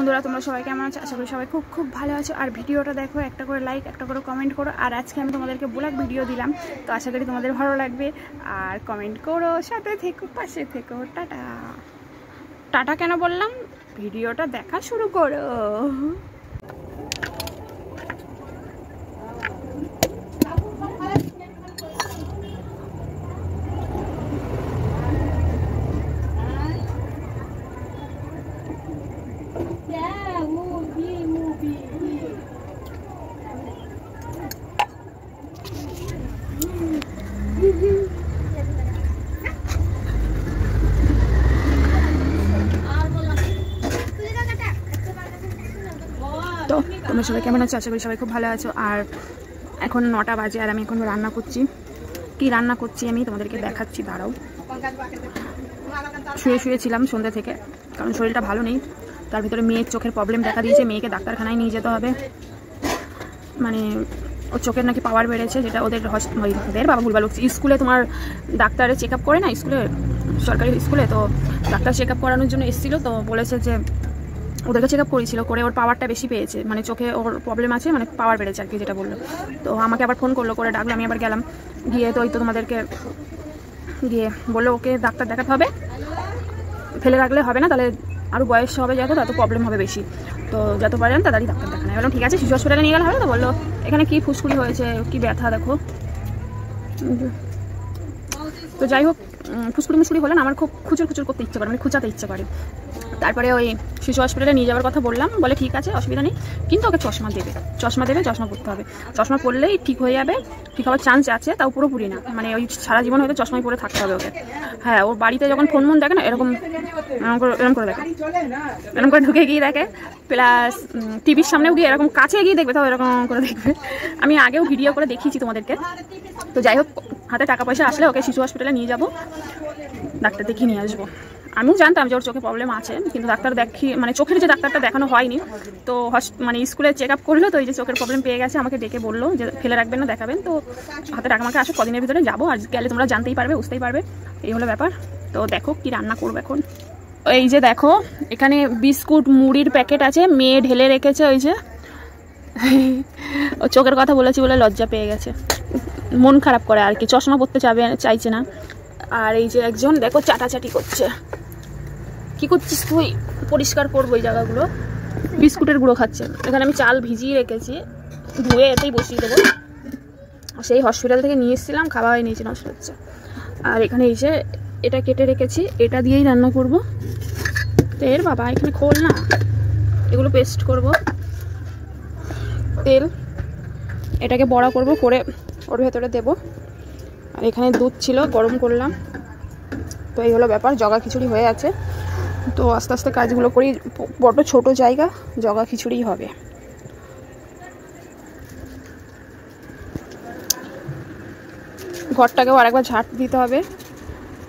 বন্ধুরা তোমরা সবাই কেমন আছো? আশা করি সবাই খুব খুব ভালো আছো। আর ভিডিওটা দেখো, একটা করে লাইক, একটা করে কমেন্ট করো। আর আজকে আমি তোমাদেরকে ব্লগ ভিডিও দিলাম, তো আশা করি তোমাদের ভালো লাগবে। আর কমেন্ট করো, সাথে থেকো, পাশে থেকো। টাটা টাটা কেন বললাম, ভিডিওটা দেখা শুরু করো। তো তোমরা সবাই কেমন আছো? আশা করি সবাই খুব ভালো আছো। আর এখন 9টা বাজে আর আমি এখন রান্না করছি। কি রান্না করছি আমি তোমাদেরকে দেখাচ্ছি, দাঁড়াও। শুয়েছিলাম সন্ধ্যা থেকে, কারণ শরীরটা ভালো নেই। তার ভিতরে মেয়ের চোখের প্রবলেম দেখা দিয়েছে, মেয়েকে ডাক্তারখানায় নিয়ে যেতে হবে। মানে ওর চোখের নাকি পাওয়ার বেড়েছে, যেটা ওদের বাবা ভুলভাল বলছি। স্কুলে তোমার ডাক্তারে চেক আপ করে না, স্কুলে সরকারি স্কুলে, তো ডাক্তার চেক আপ করানোর জন্য এসেছিলো। তো বলেছে যে ওদেরকে চেক আপ করেছিল, করে ওর পাওয়ারটা বেশি পেয়েছে, মানে চোখে ওর প্রবলেম আছে, মানে পাওয়ার বেড়েছে আর কি, যেটা বললো। তো আমাকে আবার ফোন করলো, করে ডাকলো, আমি আবার গেলাম। গিয়ে তো ওই তো তোমাদেরকে গিয়ে বললো ওকে ডাক্তার দেখাতে হবে, ফেলে রাখলে হবে না, তাহলে আরও বয়স হবে, যত তত প্রবলেম হবে বেশি। তো যত পারেন তাড়াতাড়ি ডাক্তার দেখানো। বললাম ঠিক আছে, শিশু হসপিটালে নিয়ে গেলে হবে। তো বললো এখানে কি ফুসকুড়ি হয়েছে, কি ব্যথা দেখো। তো যাই হোক, ফুসকুড়ি হলে না আমার খুব খুচুর করতে ইচ্ছে করে, মানে খুঁচাতে ইচ্ছে করে। তারপরে ওই শিশু হসপিটালে নিয়ে যাওয়ার কথা বললাম, বলে ঠিক আছে, অসুবিধা নেই, কিন্তু ওকে চশমা দেবে, চশমা পরতে হবে। চশমা পরলেই ঠিক হয়ে যাবে, ঠিক হওয়ার চান্স আছে, তাও পুরোপুরি না, মানে ওই সারা জীবন হয়তো চশমাই পরে থাকতে হবে ওকে। হ্যাঁ, ওর বাড়িতে যখন ফোন দেখে না, এরকম করে দেখে, এরকম করে ঢুকে গিয়ে দেখে, প্লাস টিভির সামনেও গিয়ে এরকম কাছে গিয়ে দেখবে, তাও এরকম করে দেখবে। আমি আগেও ভিডিও করে দেখিয়েছি তোমাদেরকে। তো যাই হোক, হাতে টাকা পয়সা আসলে ওকে শিশু হসপিটালে নিয়ে যাবো, ডাক্তার দেখিয়ে নিয়ে আসবো। আমিও জানতাম যে ওর চোখে প্রবলেম আছে, কিন্তু ডাক্তার মানে চোখের যে ডাক্তারটা দেখানো হয়নি। তো মানে স্কুলে চেক আপ করলো, তো এই যে চোখের প্রবলেম পেয়ে গেছে, আমাকে ডেকে বললো যে ফেলে রাখবেন না, দেখাবেন। তো হাতে টাকা আমাকে আসো, কদিনের ভিতরে যাবো, আর গেলে তোমরা জানতেই পারবে, বুঝতেই পারবে। এই হলো ব্যাপার। তো দেখো কি রান্না করবো এখন। এই যে দেখো, এখানে বিস্কুট মুড়ির প্যাকেট আছে, মেয়ে ঢেলে রেখেছে। ওই যে ও চোখের কথা বলেছি বলে লজ্জা পেয়ে গেছে, মন খারাপ করে আর কি, চশমা পরতে চাইছে না। আর এই যে একজন দেখো চাটাচাটি করছে। কি করছিস তুই? পরিষ্কার করবো এই জায়গাগুলো। বিস্কুটের গুঁড়ো খাচ্ছে। এখানে আমি চাল ভিজিয়ে রেখেছি, ধুয়ে এতেই বসিয়ে দেবো। সেই হসপিটাল থেকে নিয়ে এসেছিলাম, খাওয়া হয়ে নিয়েছি, নষ্ট হচ্ছে। আর এখানে এই যে এটা কেটে রেখেছি, এটা দিয়েই রান্না করব। তেল বাবা এখানে খোল না, এগুলো পেস্ট করব। তেল এটাকে বড়া করব, করে ওর ভেতরে দেব। আর এখানে দুধ ছিল, গরম করলাম। তো এই হলো ব্যাপার, জগা খিচুড়ি হয়ে আছে। তো আস্তে আস্তে কাজগুলো করি, বড় ছোট জায়গা, জগা খিচুড়ি হবে। ঘরটাকেও আরেকবার ঝাঁট দিতে হবে।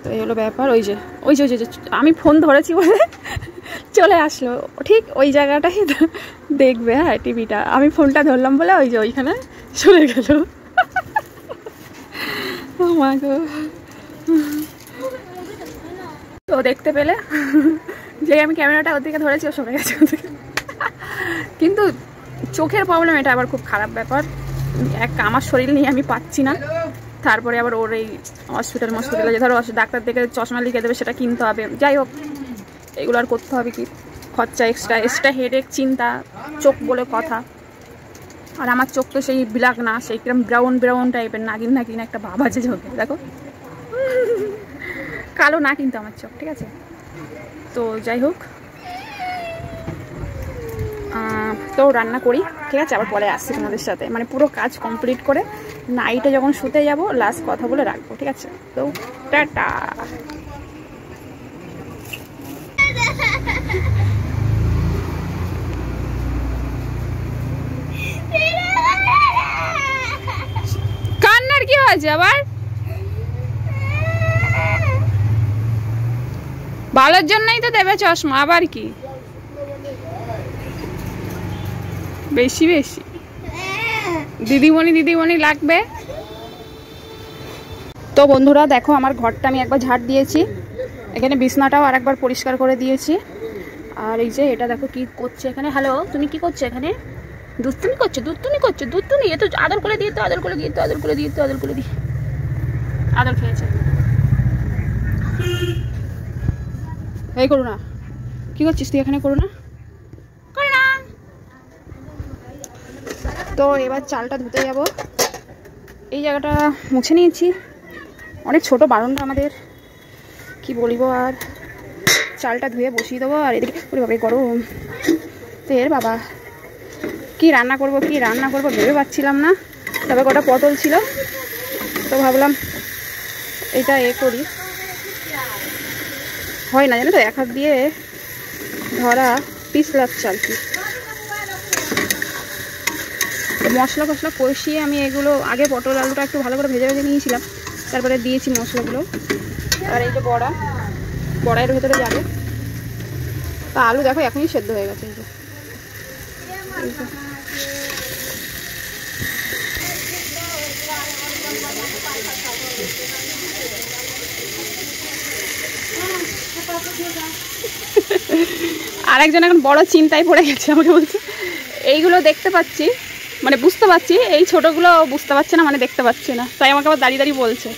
তো এই হলো ব্যাপার। ওই যে আমি ফোন ধরেছি বলে চলে আসলো, ঠিক ওই জায়গাটাই দেখবে। হ্যাঁ, টিভিটা আমি ফোনটা ধরলাম বলে ওই যে ওইখানে চলে গেল। তো দেখতে পেলে যে আমি ক্যামেরাটা ওর দিকে ধরেছি, ও সরে গেছে। কিন্তু চোখের প্রবলেম, এটা আবার খুব খারাপ ব্যাপার। আমার শরীর নিয়ে আমি পাচ্ছি না, তারপরে আবার ওর এই হসপিটালে যে ধরো ডাক্তার থেকে চশমা লিখে দেবে, সেটা কিনতে হবে। যাই হোক, এগুলো আর করতে হবে কি, খরচা এক্সট্রা হেডেক, চিন্তা, চোখ বলে কথা। আর আমার চোখ তো সেই ব্ল্যাক না, সেই কিরম ব্রাউন টাইপের, নাগিন একটা ভাব আছে চোখে, দেখো কালো না কিন্তু আমার চোখ, ঠিক আছে। তো যাই হোক, তো রান্না করি, ঠিক আছে, আবার পরে আসছি তোমাদের সাথে, মানে পুরো কাজ কমপ্লিট করে নাইটে যখন শুতে যাব লাস্ট কথা বলে রাখবো, ঠিক আছে। তো টাটা। কান্নার কি হয়েছে আবার? ভালোর জন্যই তো দেবে চশমা, আবার কি বেশি দিদিমণি লাগবে। তো বন্ধুরা দেখো, আমার ঘরটা আমি একবার ঝাড় দিয়েছি, এখানে বিছনাটাও আর একবার পরিষ্কার করে দিয়েছি। আর এই যে এটা দেখো কি করছে এখানে। হ্যালো, তুমি কি করছো এখানে? দুষ্টুমি করছো, দুষ্টুমি করছো, দুষ্টুমি। এ তো আদর করে দিয়ে তো, আদর করে দিয়ে তো, আদর করে দিয়ে তো, আদর করে দিয়ে আদর খেয়েছে। এই করো না, কি করছিস তুই এখানে? করো না, করো না। তো এবার চালটা ধুতে যাব। এই জায়গাটা মুছে নিয়েছি, অনেক ছোট বারণটা আমাদের, কি বলবো। আর চালটা ধুয়ে বসিয়ে দেবো। আর এদিকে ওরে বাবা গরম তের বাবা, কি রান্না করব কি রান্না করব ভেবে পাচ্ছিলাম না। তবে কটা পটল ছিল, তো ভাবলাম এটা করি। হয় না জানো তো, এক হাত দিয়ে ধরা পিস লাগছে আর কি। মশলা ফসলা কষিয়ে আমি এগুলো আগে পটল আলুটা একটু ভালো করে ভেজে ভেজে নিয়েছিলাম, তারপরে দিয়েছি মশলাগুলো। আর এই যে বড়াইয়ের ভেতরে যাবে। তা আলু দেখো এখনই সেদ্ধ হয়ে গেছে। এই যে আরেকজন এখন বড় চিন্তায় পড়ে গেছে, আমাকে বলছে এইগুলো দেখতে পাচ্ছি মানে বুঝতে পারছি, এই ছোটগুলো বুঝতে পারছে না মানে দেখতে পাচ্ছে না, তাই আমাকে আবার দাঁড়িয়ে দাঁড়িয়ে বলছে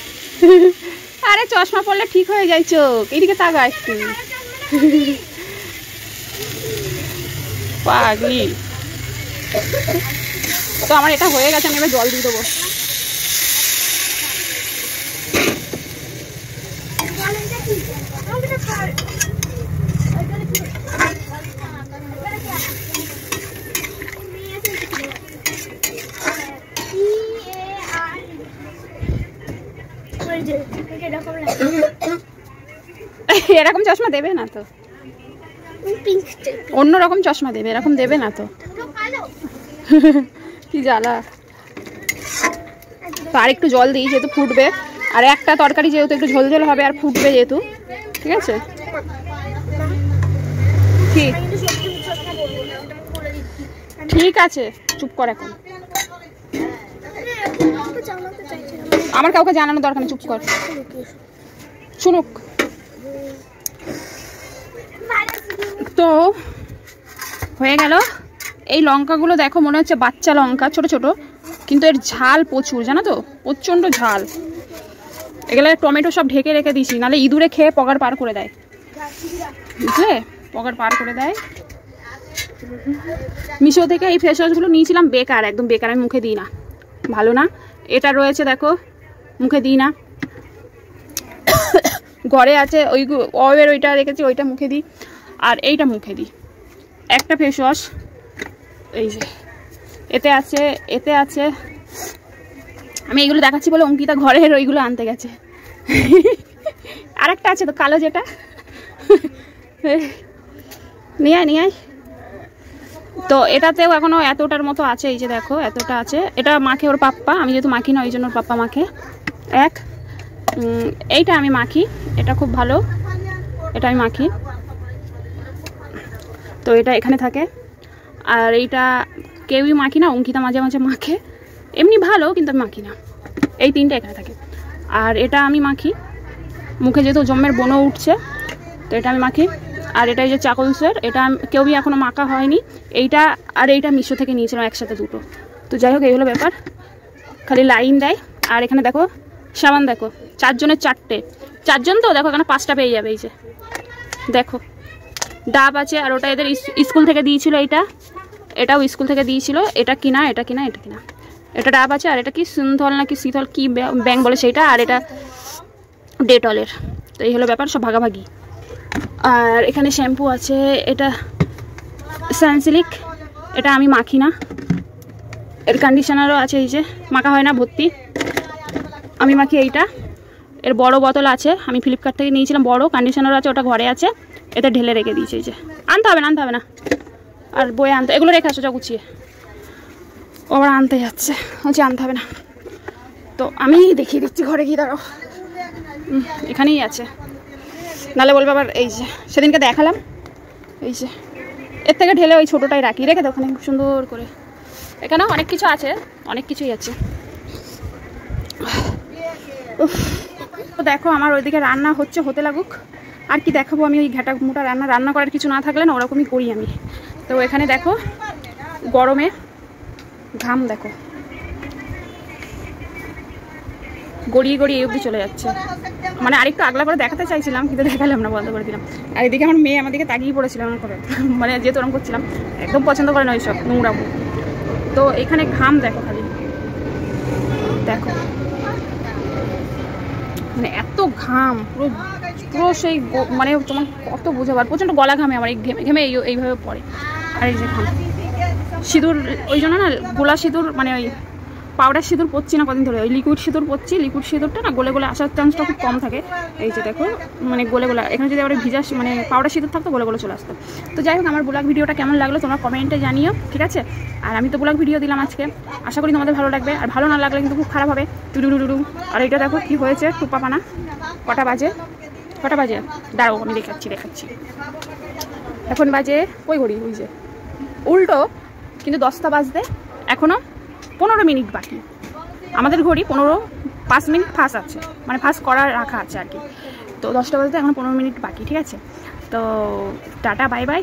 আরে চশমা পড়লে ঠিক হয়ে যায় চোখ, এইদিকে তাকা একটু। পাগলি। তো আমার এটা হয়ে গেছে, আমি এবার জল দিয়ে দেবো। এরকম চশমা দেবে না তো, অন্যরকম চশমা দেবে, এরকম দেবে না তো। কি জ্বালা। তো আর একটু জল দিই যেহেতু ফুটবে, আর একটা তরকারি যেহেতু একটু ঝোল ঝোল হবে আর ফুটবে যেহেতু, ঠিক আছে। ঠিক আছে, চুপ কর এখন। আমার কাউকে জানানোর দরকার নেই, চুপ কর, শুনুক। তো হয়ে গেল। এই লঙ্কাগুলো দেখো মনে হচ্ছে বাচ্চা লঙ্কা, ছোট ছোট, কিন্তু এর ঝাল প্রচুর, জানো তো, প্রচণ্ড ঝাল। এগুলো টমেটো সব ঢেকে রেখে দিয়েছি, নাহলে ইঁদুরে খেয়ে পগার পার করে দেয়, বুঝলে, পগার পার করে দেয়। মিশো থেকে এই ফেস ওয়াশগুলো নিয়েছিলাম, বেকার, একদম বেকার, আমি মুখে দিই না, ভালো না। এটা রয়েছে দেখো, মুখে দিই না। ঘরে আছে ওই ওয়ের ওইটা রেখেছি, ওইটা মুখে দিই। আর এইটা মুখে দিই, একটা ফেস ওয়াশ, এই যে এতে আছে। আমি এইগুলো দেখাচ্ছি বলে অঙ্কিতা ঘরের ওইগুলো আনতে গেছে। আরেকটা আছে তো কালো, যেটা নিয়ে আয়। তো এটাতেও এখনো এতটার মতো আছে, এই যে দেখো এতটা আছে। এটা মাখে ওর পাপ্পা, আমি যেহেতু মাখি না ওই জন্য ওর পাপ্পা মাখে। এইটা আমি মাখি, এটা খুব ভালো, এটা আমি মাখি। তো এটা এখানে থাকে। আর এইটা কেউই মাখি না, অঙ্কিতা মাঝে মাঝে মাখে, এমনি ভালো, কিন্তু আমি মাখি না। এই তিনটা এখানে থাকে। আর এটা আমি মাখি মুখে, যেহেতু জম্মের বনও উঠছে, তো এটা আমি মাখি। আর এটা এই যে চাকলসের, এটা কেউই এখনও মাখা হয়নি। এইটা আর এইটা মিশো থেকে নিয়েছিলাম একসাথে দুটো। তো যাই হোক, এই হলো ব্যাপার, খালি লাইন দেয়। আর এখানে দেখো সাবান, দেখো 4 জনের 4টে, 4 জন তো, দেখো এখানে 5টা পেয়ে যাবে। এই যে দেখো ডাব আছে, আর ওটা এদের স্কুল থেকে দিয়েছিল, এটাও স্কুল থেকে দিয়েছিল। এটা কিনা, এটা কিনা, এটা কিনা। এটা ডাব আছে, আর এটা কি সিনথল নাকি শীতল কি ব্যাং বলে সেইটা, আর এটা ডেটলের। তো এই হলো ব্যাপার, সব ভাগাভাগি। আর এখানে শ্যাম্পু আছে, এটা সানসিল্ক, এটা আমি মাখি না। এর কন্ডিশনারও আছে, এই যে মাখা হয় না, ভর্তি, আমি মাখি এইটা। এর বড় বোতল আছে, আমি ফ্লিপকার্ট থেকে নিয়েছিলাম, বড় কন্ডিশনার আছে, ওটা ঘরে আছে, এতে ঢেলে রেখে দিয়েছে। এই যে আনতে হবে না, আর বয়ে আনতে, এগুলো রেখে আসো যা গুছিয়ে। ও আবার আনতে যাচ্ছে, হচ্ছে আনতে হবে না। তো আমি দেখিয়ে দিচ্ছি ঘরে গিয়ে, দাঁড়াও, এখানেই আছে, নাহলে বলবো আবার। এই যে সেদিনকে দেখালাম, এই যে এর থেকে ঢেলে ওই ছোটোটাই রেখে দাও ওখানে খুব সুন্দর করে। এখানেও অনেক কিছু আছে, অনেক কিছুই আছে। তো দেখো আমার ওইদিকে রান্না হতে লাগুক। আর কি দেখাবো আমি, ওই ঘাটা মোটা রান্না করার কিছু না থাকলে না ওরকমই করি আমি। তো এখানে দেখো গরমে ঘাম দেখো গড়িয়ে গড়িয়ে এই অবধি চলে যাচ্ছে। মানে আরেকটু আগলা করে দেখাতে চাইছিলাম কিন্তু দেখালাম না, বন্ধ করে দিলাম। আর এদিকে আমার মেয়ে আমার দিকে তাকিয়ে পড়েছিল আমার করে, মানে যেহেতু ওরকম করছিলাম, একদম পছন্দ করে না ওইসব নোংরা। তো এখানে ঘাম দেখো খালি, দেখো মানে এত ঘাম, পুরো পুরো সেই মানে তোমার কত বোঝাবার, প্রচণ্ড গলা ঘামে আমার, এই ঘেমে ঘেমে এইভাবে পড়ে। আর এই যে ঘাম, সিঁদুর ওই জন্য না গোলা সিঁদুর, মানে ওই পাউডার সিঁদুর পরছি না কদিন ধরে, ওই লিকুইড সিঁদুর পরছি। লিকুইড সিঁদুরটা না গলে গলে আসার চান্সটা খুব কম থাকে। এই যে দেখো মানে গলে গলে, এখানে যদি আবার ভিজা মানে পাউডার সিঁদুর থাকতো গলে গলে চলে আসতো। তো যাই হোক, আমার ব্লগ ভিডিওটা কেমন লাগলো তোমরা কমেন্টে জানিও, ঠিক আছে? আর আমি তো ব্লগ ভিডিও দিলাম আজকে, আশা করি তোমাদের ভালো লাগবে। আর ভালো না লাগলে কিন্তু খুব খারাপ হবে, টুডু। আর এটা দেখো কি হয়েছে, টুপা পানা। কটা বাজে দাঁড়াও আমি দেখাচ্ছি। এখন বাজে কই ঘড়ি, ওই যে উল্টো, কিন্তু 10টা বাজতে এখনো 15 মিনিট বাকি। আমাদের ঘড়ি 5 মিনিট ফাঁস আছে, মানে ফাঁস করা রাখা আছে আর কি। তো 10টা বাজতে এখন 15 মিনিট বাকি, ঠিক আছে? তো টাটা, বাই বাই।